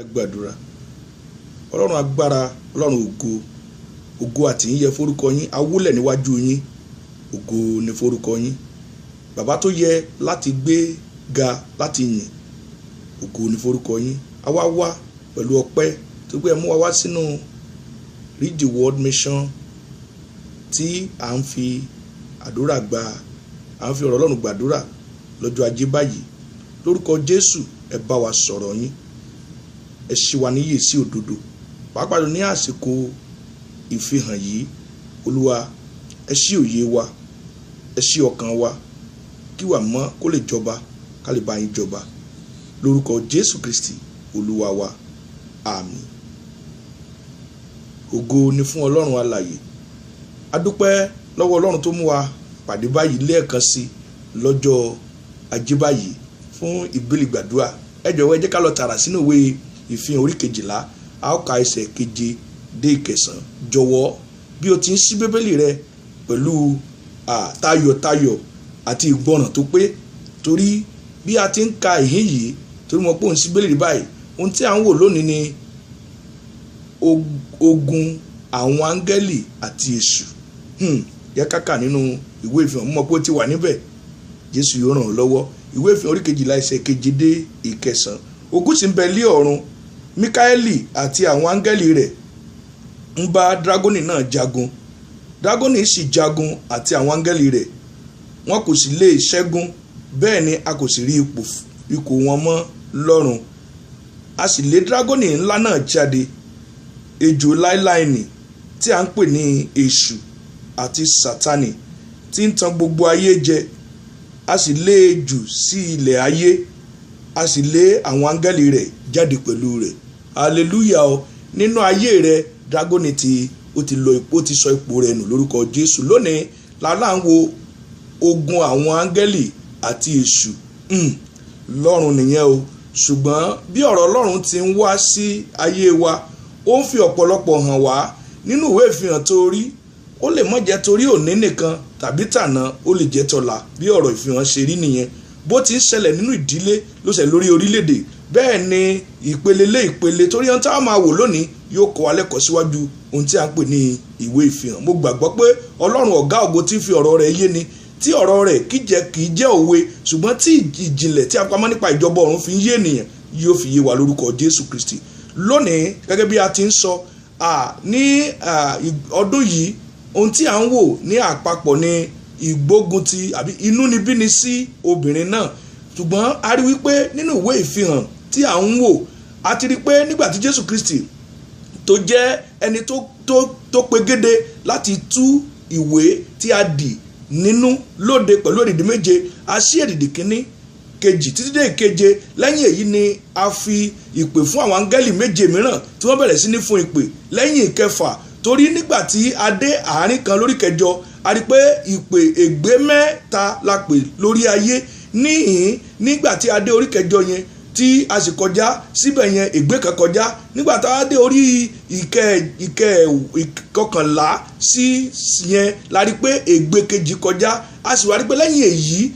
gbàdúrà. Ọlọ́run agbára, Ọlọ́run ògo àti yín yẹ forúkọ yín, awólẹ̀ níwájú yín, ògo ni forúkọ yín. Bàbá tó yẹ láti gbé ga láti yìn, ògo ni forúkọ yín. Àwa wá pẹ̀lú ọpẹ́ tó gbé mú wa wá sínú Reach the World Mission tí à ń fi àdúrà gba, à ń fi ọ̀rọ̀ Ọlọ́run gbàdúrà lọ́jọ́ ajé báyìí. Lórúkọ Jésù, ẹ bá wa sọ̀rọ̀ yín, ẹ ṣì wá níyè sí òdodo. Pàápàá ní àsìkò ìfihàn yìí, Olúwa ẹ ṣí òye wa, ẹ ṣí ọkàn wa, kí wà mọ́ kó lè jọba, ká lè bá yín jọba. Lórúkọ Jésù Kristi Olúwa wa, àmín. Ògo ni fún Ọlọ́run alààyè. A dúpẹ́ lọ́wọ́ Ọlọ́run tó mú wa pàdé báyìí lẹ́ẹ̀kan sí lọ́jọ́ ajé báyìí fún ìbílẹ̀ gbàdúrà. Ẹ jọ̀wọ́ ẹ jẹ́ ká lọ tààrà sínú ìwé ìfihàn orí 12, a ó ka ẹsẹ̀ 7 dé 9. Jọ̀wọ́ bí o ti ń ṣí bíbélì rẹ pẹ̀lú tayọ̀tayọ̀ àti ìgbọràn tó pé, torí bí a ti ń ka ìhín yìí, torí mo pò ń ṣí bíbélì báyìí, ohun tí a ń wò lónìí ni ogun àwọn áńgẹ́lì àti èṣù. Yẹ kákà nínú ìwé ìfihàn, mo mọ̀ pé ó ti wà níbẹ̀, Jésù yóò ràn ọ́ lọ́wọ́. Ìwé ìfihàn orí 12 ẹsẹ̀ 7 dé 9. Ogun sì ń bẹ lé ọ̀run, Míkáélì àti àwọn áńgẹ́lì rẹ̀ ń bá dragoni náà jagun. Dragoni sì jagun àti àwọn áńgẹ́lì rẹ̀, wọn kò sì lè ṣẹ́gun, bẹ́ẹ̀ ni a kò sì rí ipò wọn mọ́ lọ́run. A sì lé dragoni ńlá náà jáde, ejò láíláìnì tí a ń pè ní èṣù àti Sátánì, tí ń tan gbogbo ayé jẹ. A sì lé e jù sí ilẹ̀ ayé, a sì lé àwọn áńgẹ́lì rẹ̀ jáde pẹ̀lú rẹ̀. Hallelujah o. Nínú ayé rẹ̀, dragoni ó ti sọ ipò rẹ̀ nù lórúkọ Jésù. Lónìí làlá ń wo ogun àwọn áńgẹ́lì àti èṣù. Lọ́run nìyẹn o. Ṣùgbọ́n bí ọ̀rọ̀ Ọlọ́run ti ń wá sí ayé wa, ó ń fi ọ̀pọ̀lọpọ̀ hàn wá nínú ìwé ìfihàn tó rí. Ó lè má jẹ́ torí òní nìkan tàbí tàná, ó lè jẹ́ tọ̀la. Bí ọ̀rọ̀ ìfihàn ṣe rí nìyẹn. Bó ti ń ṣẹlẹ̀ nínú ìdílé ló ṣẹlẹ̀ lórí orílẹ̀-èdè. Bẹ́ẹ̀ ni ìpele lé ìpele, torí ohun tí a máa wò lónìí yóò kọ́ wa lẹ́kọ̀ọ́ síwájú ohun tí a ń pè ní ìwé ìfihàn. Mo gbàgbọ́ pé Ọlọ́run ọ̀gá ògo tí fi ọ̀rọ̀ rẹ̀ yé ni, tí ọ̀rọ̀ rẹ̀ kì í jẹ́ òwe, ṣùgbọ́n tí ìjìnlẹ̀ tí a pamọ́ nípa ìjọba ọ̀run fi ń yé ènìyàn yóò fi yé wa lórúkọ Jésù Kristi. Lónìí gẹ́gẹ́ bí a ti ń sọ, ní ọdún yìí ohun tí a ń wò ní àpapọ̀ ni ìgbógunti àbí inúnibíni sí obìnrin náà. Ṣùgbọ́n a rí wípé nínú ìwé ìfihàn tí à ń wò, a ti rí pé nígbà tí Jésù Kristi tó jẹ́ ẹni tó pegédé láti tú ìwé tí a dì nínú lóde pẹ̀lú èdìdì méje, a ṣí èdìdì kínní, kejì títí dé ìkeje. Lẹ́yìn èyí ni a fi ìpè fún àwọn áńgẹ́lì méje mìíràn tí wọ́n bẹ̀rẹ̀ sí ní fún ìpè. Lẹ́yìn ìkẹfà, torí nígbà tí a dé àárín kan lórí kẹjọ, a rí pé ìpè ègbé mẹ́ta la pè lórí ayé. Níhìn nígbà tí a dé orí kẹjọ yẹn tí a sì kọjá síbẹ̀ yẹn, ègbé kan kọjá. Nígbà tá a dé orí ìkọkànlá sí yẹn, la rí pé ègbé kejì kọjá. A sì wá rí pé lẹ́yìn èyí,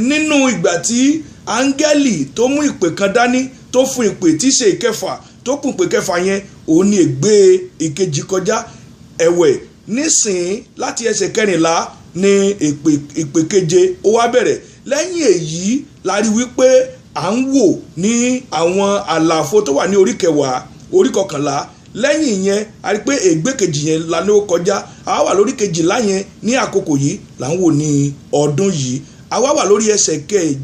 nínú ìgbà tí áńgẹ́lì tó mú ìpè kan dání tó fún ìpè tí í ṣe ìkẹfà, tó kún ìpè kẹfà yẹn, òun ni ègbé ìkejì kọjá. Ẹ̀wẹ̀ nísìn láti ẹsẹ̀ 14 ni ìpè keje ó wá bẹ̀rẹ̀. Lẹ́yìn èyí la rí wípé à ń wò ní àwọn àlàfo tó wà ní orí 10, orí 11. Lẹ́yìn yẹn a rí pé ègbé kejì yẹn la ní ó kọjá. A wà lórí 12 yẹn ní àkókò yìí là ń wò ní ọdún yìí. A wà lórí ẹsẹ̀ 7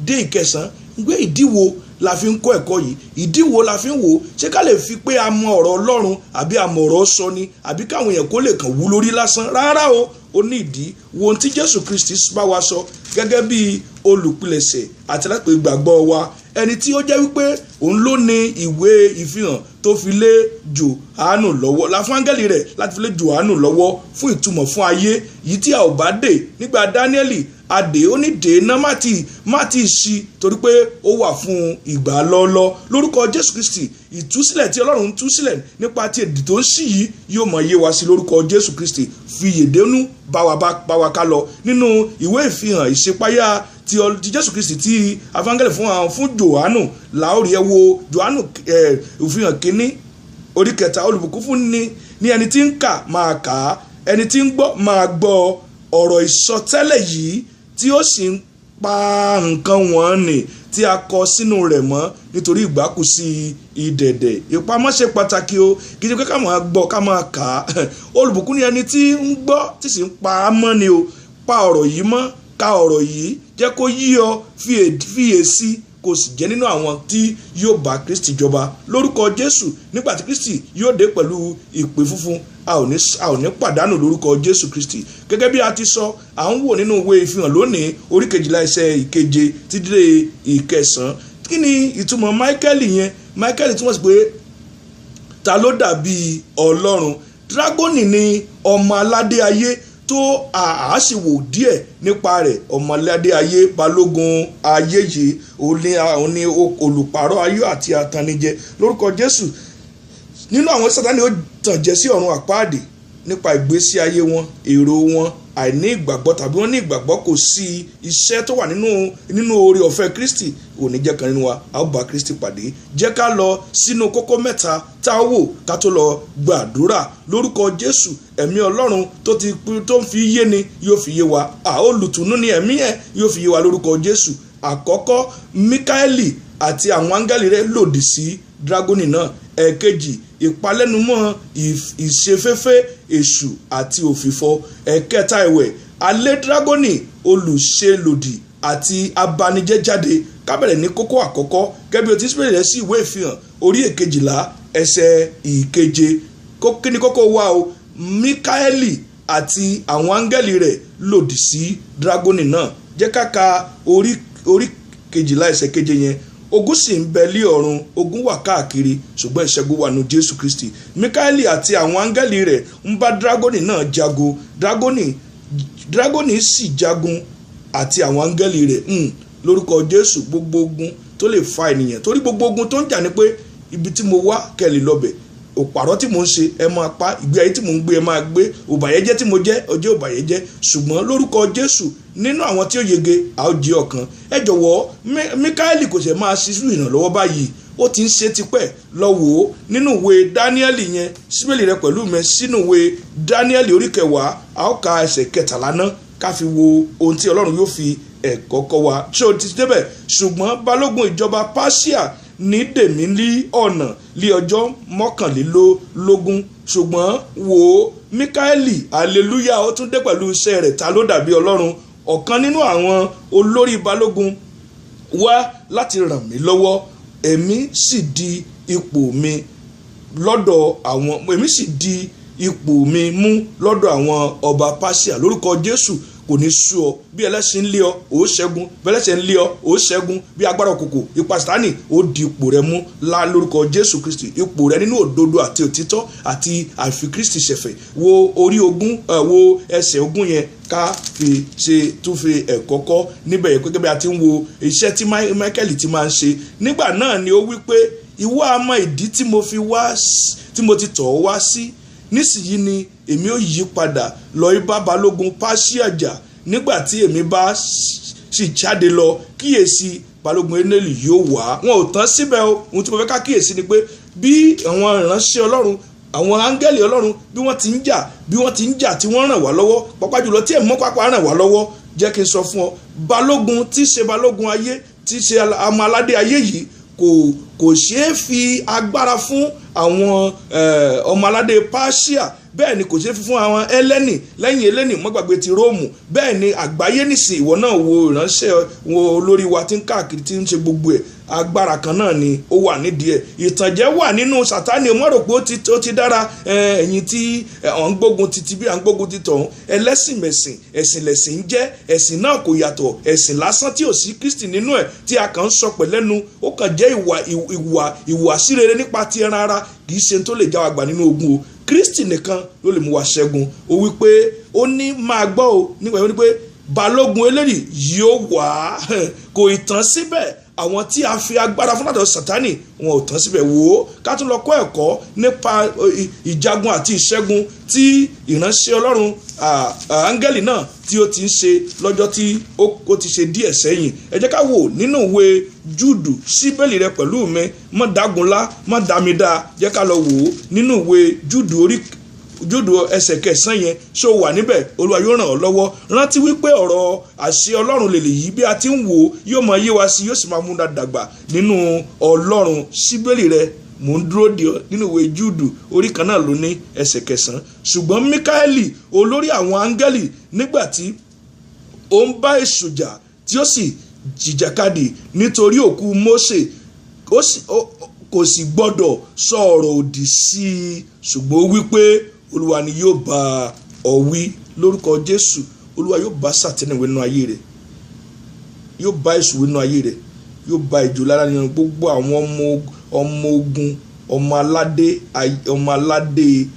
dé 9. Gbé ìdíwo la fi ń kọ́ ẹ̀kọ́ yìí, ìdíwo la fi ń wò. Ṣé ká lè fi pé a mọ ọ̀rọ̀ Ọlọ́run àbí a mọ ọ̀rọ̀ sọ ni, àbí káwọn èèyàn kó lè kàn wú lórí lásán? Rárá o, ó ní ìdí. Wo ohun tí Jésù Kristi bá wa sọ gẹ́gẹ́ bí olùpilẹ̀ṣẹ̀ àti láti gbàgbọ́ wa, ẹni tí ó jẹ́ wípé òun ló ní ìwé ìfihàn tó fi lé Jòhánù lọ́wọ́, la fún áńgẹ́lì rẹ̀ láti fi lé Jòhánù lọ́wọ́ fún ìtumọ̀ fún ayé yìí tí a ò bá dè nígbà Dáníẹ́lì adè ó ní dèéná má ti ṣí torí pé ó wà fún ìgbà lọ́ọ́lọ́. Lórúkọ Jésù Kristi ìtúsílẹ̀ tí Ọlọ́run ń túsílẹ̀ nípa ti èdè tó ń ṣí yìí yóò mọ̀ yé wa sí lórúkọ Jésù Kristi. fi yèdénú bá wa ká lọ nínú ìwé ìfihàn ìṣípayá ti Jésù Kristi tí avangeli fún Jòhánù láòrí ẹ wo Jòhánù ìfihàn kínní orí 3 olùbùkún fún ní ẹni tí ń kà máa kà á, ẹni tí ń gbọ́ máa gbọ́ ọ̀rọ̀ ìsọtẹ́lẹ̀ yìí tí ó sì ń pa nǹkan wọn nì tí a kọ sínú rẹ̀ mọ́ nítorí ìgbákùsí ìdẹ̀dẹ̀. Ìpamọ́ ṣe pàtàkì o, kì í ṣe pé ká máa gbọ́ ká máa kà á. Olùbùkún ni ẹni tí ń gbọ́ tí sì ń pa á mọ́ ni o. Pa ọ̀rọ̀ yìí mọ́, ka ọ̀rọ̀ yìí, jẹ́ kó yí ọ, fiyèsí kò sì jẹ́ nínú àwọn tí yóò bá Kristi jọba lórúkọ Jésù. Nígbà tí Kristi yóò dé pẹ̀lú ìpè funfun, a ò ní pàdánù lórúkọ Jésù Kristi. Gẹ́gẹ́ bí a ti sọ, à ń wò nínú ìwé ìfihàn lónìí orí 12 ẹsẹ̀ 7 títí dé 9. Kí ni ìtumọ̀ Máíkẹ́lì yẹn? Máíkẹ́lì túmọ̀ sí pé ta ló dàbí Ọlọ́run. Dragoni ni ọmọ aládé ayé tó àásìwò díẹ̀ nípa rẹ̀. Ọmọládé ayé, balógun ayé yìí, òun ni olùpàrọ̀ ayé àti àtànijẹ lórúkọ Jésù. Nínú àwọn Sátánì ó tàn jẹ sí ọ̀run àpáàdì nípa ìgbésí ayé wọn, èrò wọn, àìní ìgbàgbọ́ tàbí wọ́n ní ìgbàgbọ́ kò sí iṣẹ́ tó wà nínú oore ọ̀fẹ́ Kristi. Òní jẹ́ kan nínú wa, a ó bá Kristi pàdé. Jẹ́ ká lọ sínú kókó mẹ́ta tá a wò ká tó lọ gbàdúrà lórúkọ Jésù. Ẹ̀mí Ọlọ́run tó ń fi yé ni yóò fi yé wa. Olùtùnú ni ẹ̀mí ẹ̀ yóò fi yé wa lórúkọ Jésù. Àkọ́kọ́, Míkáélì àti àwọn áńgẹ́lì rẹ̀ lòdì sí dragoni náà. Ẹ̀kejì, ìpalẹ́numọ́ ìṣeféfé èṣù àti òfìfọ. Ẹ̀kẹta ẹ̀wẹ̀, alẹ́ dragoni olùṣelòdì àti abanijẹ́ jáde. Ká bẹ̀rẹ̀ ní kókó àkọ́kọ́ gẹ́gẹ́ bí o ti sọ rẹ̀ sí ìwé ìfihàn orí 12 ẹsẹ̀ 7. Kí ni kókó wa o? Míkáélì àti àwọn áńgẹ́lì rẹ̀ lòdì sí dragoni náà. Jẹ́ ká ka orí 12 ẹsẹ̀ 7 yẹn. Ogun sì ń bẹ lí ọ̀run, ogun wà káàkiri, ṣùgbọ́n ìṣẹ́gun wà nínú Jésù Kristi. Míkáélì àti àwọn áńgẹ́lì rẹ̀ ń bá dragoni náà jago. Dragoni sì jagun àti àwọn áńgẹ́lì rẹ̀. Lórúkọ Jésù, gbogbo ogun tó lè fa ènìyàn, torí gbogbo ogun tó ń jà ní pé ibi tí mo wá kẹ́lì lọ́bẹ̀, òpàrọ̀ tí mo ń ṣe ẹ máa pa, ìgbé ayé tí mo ń gbé ẹ máa gbé, òbàyẹ́jẹ́ tí mo jẹ́ ọjọ́ òbàyẹ́jẹ́. Ṣùgbọ́n lórúkọ Jésù, nínú àwọn tí ó yege a ó jẹ́ ọ̀kan. Ẹ jọ̀wọ́, Míkáélì kò ṣe máa ṣíṣú ìrànlọ́wọ́ báyìí, ó ti ń ṣe tipẹ́. Lọ wò ó nínú ìwé Dáníẹ́lì yẹn, síbélì rẹ pẹ̀lú mi sínú ìwé Dáníẹ́lì orí 10, a ó ka ẹsẹ̀ 13 náà ká fi wo ohun tí Ọlọ́run yóò fi ẹ̀kọ́ kọ́ wa. Ṣé o ti débẹ̀? Ṣùgbọ́n balógun ìjọba Páṣíà ní dèmí lí ọ̀nà lí ọjọ́ 21. Ṣùgbọ́n wò ó, Míkáélì, hallelujah, ó tún dé pẹ̀lú iṣẹ́ rẹ̀. Ta ló dàbí Ọlọ́run? Ọ̀kan nínú àwọn olórí balógun wá láti ràn mí lọ́wọ́. Èmi sì di ipò mi mú lọ́dọ̀ àwọn ọba Páṣíà lórúkọ Jésù. Kò ní sú ọ. Bí ẹlẹ́sìn ń lé ọ, ó ṣẹ́gun. Bí ẹlẹ́sìn ń lé ọ, ó ṣẹ́gun. Bí agbára òkùnkùn, ipa Sátánì, ó di ipò rẹ mú lórúkọ Jésù Kristi. Ipò rẹ nínú òdodo àti òtítọ́ àti àfi Kristi ṣẹ̀fẹ̀. Wo orí ogún, wo ẹsẹ̀ 20 yẹn ká tún fi ẹ̀kọ́ kọ́ níbẹ̀ yẹn gẹ́gẹ́ bí a ti ń wo iṣẹ́ tí Máíkẹ́lì ti máa ń ṣe. Nígbà náà ni ó wí pé, ìwọ á mọ ìdí tí mo ti tọ̀ ọ́ wá sí. Nísìnyí ni èmi ó yí padà lọ bá balógun Páṣíà jà. Nígbà tí èmi bá sì jáde lọ, kíyèsí balógun Énélì yóò wá. Wọn ò tán síbẹ̀ o. Ohun tí mo fẹ́ ká kíyèsí ni pé bí àwọn ìránṣẹ́ Ọlọ́run, àwọn áńgẹ́lì Ọlọ́run, bí wọ́n ti ń jà tí wọ́n ràn wá lọ́wọ́, pàápàá jùlọ tí ẹ̀mí pápá ràn wá lọ́wọ́. Jẹ́ kí n sọ fún ọ, balógun tí í ṣe balógun ayé, tí í ṣe ọmọ aládé ayé yìí kò ṣeé fi agbára fún àwọn ọmọ aládé Páṣíà. Bẹ́ẹ̀ ni kò ṣeé fi fún àwọn Hélènì lẹ́yìn Hélènì mọ́ gbàgbé ti Róòmù. Bẹ́ẹ̀ ni àgbáyé nìsín, ìwọ náà wo ìránṣẹ́ wo olórí wa tí ń káàkiri tí ń ṣe gbogbo ẹ̀, agbára kan náà ni ó wà nídìí ẹ̀. Ìtànjẹ wà nínú Sátánì. Mo rò pé ó ti dára. Ẹ̀yin tí à ń gbógun ti bí à ń gbógun ti tọ̀hún, ẹlẹ́sìn mẹ̀sìn, ẹ̀sìn lẹ̀sìn ń jẹ́. Ẹ̀sìn náà kò yàtọ̀, ẹ̀sìn lásán tí ò sí Kristi nínú ẹ̀, tí a kàn ń sọ pẹ̀lẹ́nu. Ó kàn jẹ́ ìwàsí rere nípa ti ẹran ara, kì í ṣe tó lè já wa gbà nínú ogun o. Kristi nìkan ló lè mú wa ṣẹ́gun. Ó wí pé ó ní máa gbọ́ o nígbà yẹn ó ní pé balógun eléyìí yóò wá. Kò ìtàn síbẹ̀, àwọn tí a fi agbára fún látọ̀dọ̀ Sátánì wọn ò tán síbẹ̀. Wò ó, ká tún lọ kọ́ ẹ̀kọ́ nípa ìjagun àti ìṣẹ́gun tí ìránṣẹ́ Ọlọ́run áńgẹ́lì náà tí ó ti ń ṣe lọ́jọ́ tí ó ti ṣe díẹ̀ sẹ́yìn. Ẹ jẹ́ ká wò nínú ìwé Júùdù, síbélì rẹ pẹ̀lú mi, má dágunlá, má dámidá. Jẹ́ ká lọ wò ó nínú ìwé Júùdù ẹsẹ̀ 9 yẹn, ṣó wà níbẹ̀? Olúwa yóò ràn ọ́ lọ́wọ́. Rántí wípé ọ̀rọ̀ àṣẹ Ọlọ́run lè yí bí a ti ń wò yóò máa yé wa sí, yóò sì máa múna dàgbà nínú Ọlọ́run. Síbélì rẹ mò ń dúró dè ọ́ nínú ìwé Júùdù orí kan náà ló ní ẹsẹ̀ 9. Ṣùgbọ́n Míkáélì olórí àwọn áńgẹ́lì nígbà tí ó ń bá èṣù jà tí ó sì jìjàkadì nítorí òkú Mósè, kò sì gbọ́dọ̀ sọ ọ̀rọ̀ òdì sí i, ṣùgbọ́n ó wí pé Olúwa ni yóò bá ọ wí. Lórúkọ Jésù, Olúwa yóò bá Sátánì wí nínú ayé rẹ̀, yóò bá èṣù wí nínú ayé rẹ̀, yóò bá ìjò lára nínú gbogbo àwọn ọmọ ogun, ọmọ aládé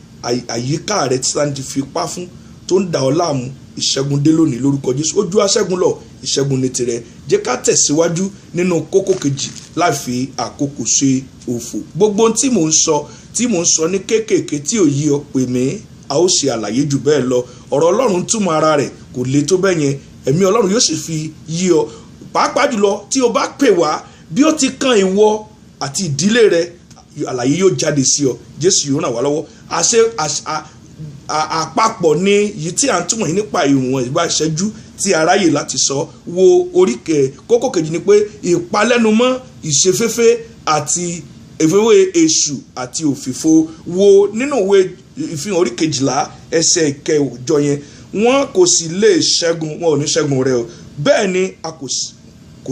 àyíká rẹ̀ tí Sátánì ti fi ipá fún tó ń dà ọ́ láàmú. Ìṣẹ́gun dé lónìí lórúkọ Jésù. Ojú aṣẹ́gun lọ, ìṣẹ́gun ní tirẹ̀. Jẹ́ ká tẹ̀síwájú nínú kókó kejì láì fi àkókò ṣe òfò. Gbogbo tí mò ń sọ ní kéékèèké tí ò yí ọ pè mí, a ó ṣe àlàyé jù bẹ́ẹ̀ lọ. Ọ̀rọ̀ Ọlọ́run túmọ̀ ara rẹ̀ kò le tó bẹ́ẹ̀ yẹn. Ẹ̀mí Ọlọ́run yóò sì fi yí ọ. Pàápàá jùlọ tí o bá pè wá bí ó ti kan ìwọ àti ìdílé rẹ, àlàyé yóò jáde sí ọ. Jésù yóò ràn wá lọ́wọ́. Àpapọ̀ ni yìí tí à ń túmọ̀ yìí nípa ìwọ̀n ìgbà ìṣẹ́jú tí aráyè láti sọ. Wo kókó kejì ni pé ìpalẹ́numọ́, ìṣeféfé àti ìfẹ́wé èṣù àti òfìfo. Wo nínú ìwé Ìfihàn orí 12 ẹsẹ̀ 9 yẹn, wọn kò sì lè ṣẹ́gun, wọn ò ní ṣẹ́gun rẹ o. Bẹ́ẹ̀ ni a kò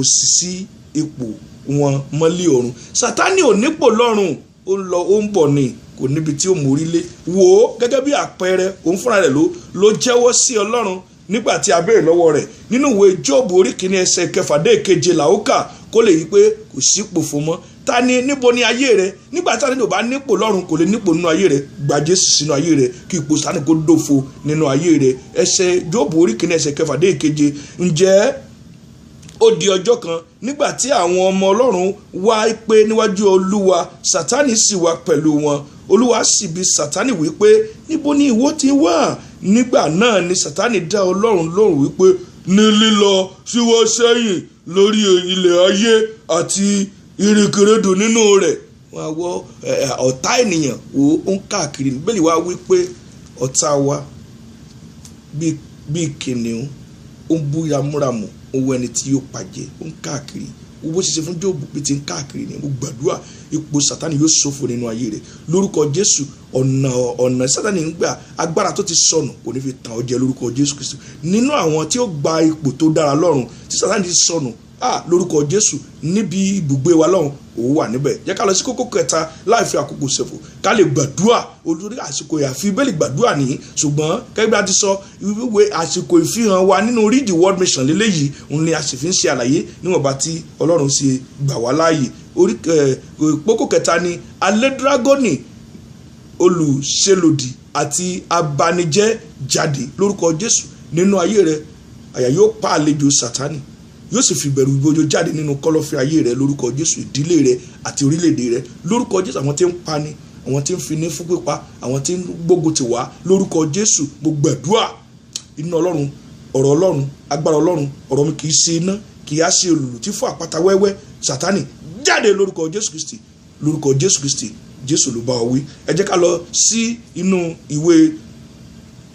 sì sí ipò wọn mọ́lẹ̀ ọ̀run. Sátánì ò nípò lọ́run, ó ń lọ ó ń bọ̀ ni, kò níbi tí ó mórí lé. Wò ó gẹ́gẹ́ bí àpẹẹrẹ, òun fúnra rẹ̀ ló jẹ́wọ́ sí Ọlọ́run nígbà tí a béèrè lọ́wọ́ rẹ̀ nínú ìwé Jóòbù orí 1 ẹsẹ̀ 6 dé 7 làókà kó lè yí pé kò sípò fún mọ́. Ta ni níbo ni ayé rẹ? Nígbà tí Sátánì ò bá nípò lọ́run, kò lè nípò nínú ayé rẹ. Gba Jésù sínú ayé rẹ kí ipò Sátánì kó dòfo nínú ayé rẹ. Jóòbù orí 1 ẹsẹ̀ 6 dé 7. Ǹjẹ́ ó di ọjọ́ kan nígbà tí àwọn ọmọ Ọlọ́run wá pé níwájú Olúwa, Sátánì sì wá pẹ̀lú wọn. Olúwa sì bi Sátánì wípé, níbo ni ìwọ ti wá? Nígbà náà ni Sátánì dá Ọlọ́run lóhùn wípé, ní lílọ síwọ́ sẹ́yìn lórí ilẹ̀ ayé àti ìrìnkèrèdò nínú rẹ̀. Wọ́n wọ ọ̀tá ènìyàn wo ó ń káàkiri. Bẹ́ẹ̀ni wá wípé ọ̀tá wa bí kìnìún ó ń bú ramúramù, owó ẹni tí yóò pàjẹ́, ó ń káàkiri. Owó ṣiṣẹ́ fún Jóòbù bí ti ń káàkiri ni. Mo gbàdúrà ipò Sátánì yóò ṣòfò nínú ayé rẹ̀ lórúkọ Jésù. Ọ̀nà Sátánì ń gbà, agbára tó ti sọnù kò ní fi tàn ọ́ jẹ lórúkọ Jésù Kristi. Nínú àwọn tí ó gba ipò tó dára lọ́run tí Sátánì ti sọnù, lórúkọ Jésù níbi ibùgbé wa lọ́run òun wà níbẹ̀. Jẹ́ ká lọ sí kókó kẹta láì fi àkókò ṣòfò ká lè gbàdúrà. Olórí àsìkò àfi bẹ́ẹ̀lì gbàdúrà nìyí, ṣùgbọ́n gẹ́gẹ́ bí a ti sọ ìwé àsìkò ìfihàn wa nínú Read the Word Mission lélẹ́yìí, òun ni a sì fi ń ṣe àlàyé níwọ̀nba tí Ọlọ́run ṣe gbà wá láàyè. Kókó kẹta ni alẹ́ dragoni, olùṣelòdì àti abanijẹ́ jáde lórúkọ Jésù nínú ayé rẹ. Àyà yóò pa àlejò Sátánì, yóò sì fi bẹ̀rù ìbòjò jáde nínú kọ́lọ́fín ayé rẹ lórúkọ Jésù, ìdílé rẹ àti orílẹ̀-èdè rẹ lórúkọ Jésù. Àwọn tí ń pani, àwọn tí ń fi ní fún pípa, àwọn tí ń gbógun ti wá lórúkọ Jésù. Mo gbàdúrà iná Ọlọ́run, ọ̀rọ̀ Ọlọ́run, agbára Ọlọ́run. Ọ̀rọ̀ mi kì í ṣe iná, kì í á ṣe olùlù tí fún àpáta wẹ́wẹ́. Sátánì jáde lórúkọ Jésù Kristi, lórúkọ Jésù Kristi. Jésù ló bá ọ wí. Ẹ jẹ́ ká lọ sí inú ìwé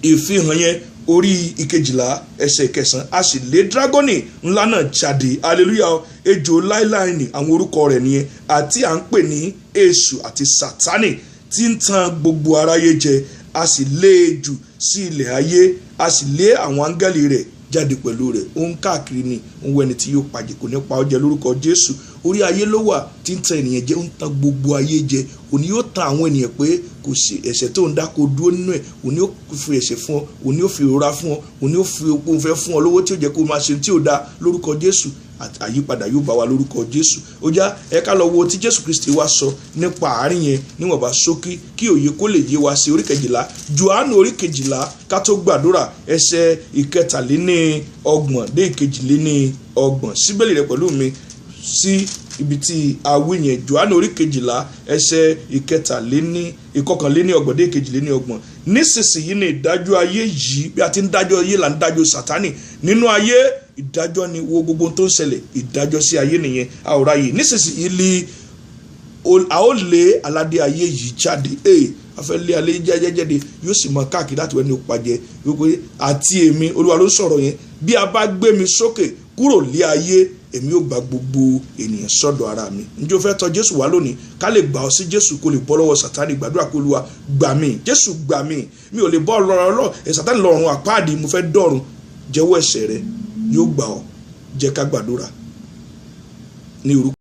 Ìfihàn yẹn orí 12 ẹsẹ̀ 9. A sì lé dragoni ńlá náà jáde, hallelujah. Ejò láíláí ni àwọn orúkọ rẹ̀ nìyẹn, àti à ń pè ní Èṣù àti Sátánì tí ń tan gbogbo aráyé jẹ. A sì lé e jù sí ilẹ̀ ayé, a sì lé àwọn áńgẹ́lì rẹ̀ jáde pẹ̀lú rẹ̀. Ó ń káàkiri ni, òun ẹni tí yóò pàjẹ́ kò ní pa ọ́ jẹ lórúkọ Jésù. Orí ayé ló wà tí ń tan ènìyàn jẹ, ó ń tan gbogbo ayé jẹ. Òní yóò tan àwọn ènìyàn pé kò sí ẹ̀ṣẹ̀ tó ń dá kó dúró nínú ẹ̀. Òní yóò fi ẹ̀ṣẹ̀ fún ọ, òní yóò fi ìrora fún ọ, òní yóò fi okun fẹ́ fún ọ lówó tí ó jẹ́ kó máa ṣe tí ó dá lórúkọ Jésù. àyípadà yóò bá wa lórúkọ Jésù. Ó já ẹ ká lọ wo tí Jésù Kristi wá sọ nípa àárín yẹn níwọ̀nba ṣókí kí òye kó lè yé wa sí orí 12 Jòhánù orí 12 ká tó gbàdúrà ẹsẹ̀ 23 dé 24 síbẹ̀lì rẹ pẹ̀lú mi sí ibi tí a wí yẹn. Jòhánù orí 12 ẹsẹ̀ 21 dé 24. Nísinsìnyí ni ìdájọ́ ayé yìí bí a ti ń dájọ́ ayé là ń dájọ́ Sátánì nínú ayé. Ìdájọ́ ni wo gbogbo tó ń ṣẹlẹ̀ ìdájọ́ sí ayé nìyẹn àwòrán yìí. Nísinsìnyí ni a ó lé aládé ayé yìí jáde. A fẹ́ lé alẹ́ jáde yóò sì mọ káàkiri láti wẹ́ni òpàjẹ́ wípé àti èmi Olúwa ló sọ̀rọ̀ yẹn bí a bá gbé mi sókè kúrò lé ayé èmi yóò gba gbogbo ènìyàn sọ́dọ̀ ara mi. Ǹjẹ́ o fẹ́ tọ̀ Jésù wá lónìí ká lè gbà ọ́ sí Jésù kó lè bọ́ lọ́wọ́ Sátánì? Gbàdúrà kó Olúwa gbà mí, Jésù gbà mí, mi ò lè bọ́ lọ́rọ̀ Sátánì lọ́rùn àpáàdì, mo fẹ́ dọ̀run. Jẹ́wọ́ ẹ̀ṣẹ̀ rẹ yóò gbà ọ́. Jẹ́ ká gbàdúrà ní orúkọ